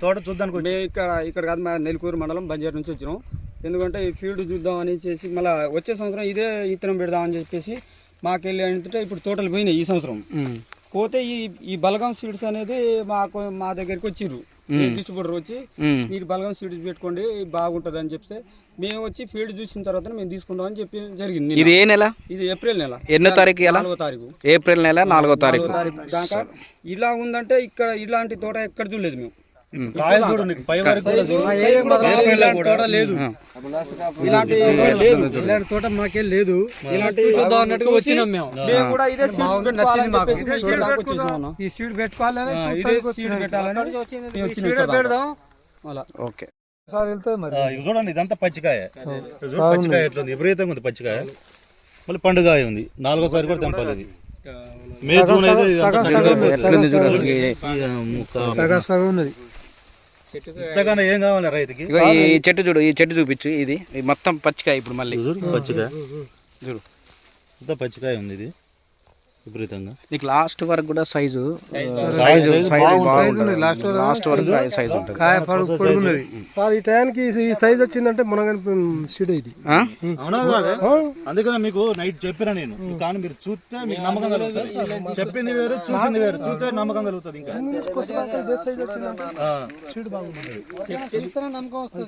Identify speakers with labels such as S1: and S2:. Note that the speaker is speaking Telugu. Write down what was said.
S1: తోట చూద్దానికి
S2: మేము ఇక్కడ కాదు, మా నెల్లూరు మండలం బంజారు నుంచి వచ్చినాం. ఎందుకంటే ఈ ఫీల్డ్ చూద్దాం అని చేసి మళ్ళీ వచ్చే సంవత్సరం ఇదే ఇత్తనం పెడదామని చెప్పేసి మాకెళ్ళి అంటే ఇప్పుడు తోటలు పోయినాయి. ఈ సంవత్సరం పోతే ఈ బలగం సీడ్స్ అనేది మా దగ్గరికి వచ్చిర్రు డిస్ట్రిబ్యూటర్ వచ్చి, మీరు బలగం సీడ్స్ పెట్టుకోండి బాగుంటుంది అని చెప్తే మేము వచ్చి ఫీల్డ్ చూసిన తర్వాత మేము తీసుకుంటాం అని చెప్పి జరిగింది.
S3: ఇది ఏ నెల?
S2: ఇది ఏప్రిల్ నెల.
S3: ఎన్నో తారీఖు?
S2: 4వ తారీఖు.
S3: ఏప్రిల్ నెల 4వ తారీఖు
S2: దాకా ఇలా ఉందంటే ఇక్కడ ఇలాంటి తోట ఎక్కడ చూడలేదు మేము.
S1: ఇలాంటి
S2: తోట మాకే లేదు. ఇలాంటి వచ్చినాం మేము కూడా ఇదే ఈ సీడ్ పెట్టాలని
S3: ఓకే
S1: సార్ వెళ్తుంది మరి. చూడండి ఇదంతా పచ్చికాయ, పచ్చికాయ ఎట్లుంది, విపరీతంగా ఉంది పచ్చికాయ. మళ్ళీ పండుగాయ ఉంది. 4వసారి కూడా తెంపాలి. ఇది మే జూన్ అయితే ఏం కావాలి రైతుకి?
S3: ఈ చెట్టు చూడు, ఈ చెట్టు చూపించు. ఇది మొత్తం పచ్చికాయ. ఇప్పుడు మళ్ళీ
S1: పచ్చికాయ చూడు, ఇంత పచ్చికాయ ఉంది. ఇది విపరీతంగా
S3: నీకు లాస్ట్ వరకు కూడా సైజు లాస్ట్ వరకు సైజు ఉంటుంది.
S2: కాయ పొడుగున్నది సార్. ఈ టైంకి ఈ సైజ్ వచ్చిందంటే మునగని సీడ్ ఇది.
S1: అందుకనే మీకు నైట్ చెప్పినా నేను, కానీ మీరు చూస్తే మీకు నమ్మకం కలుగుతుంది. చెప్పింది వేరు, చూసింది వేరు. చూస్తే నమ్మకం కలుగుతుంది. ఇంకా
S2: సీడ్ బాగుంది, నమ్మకం వస్తుంది.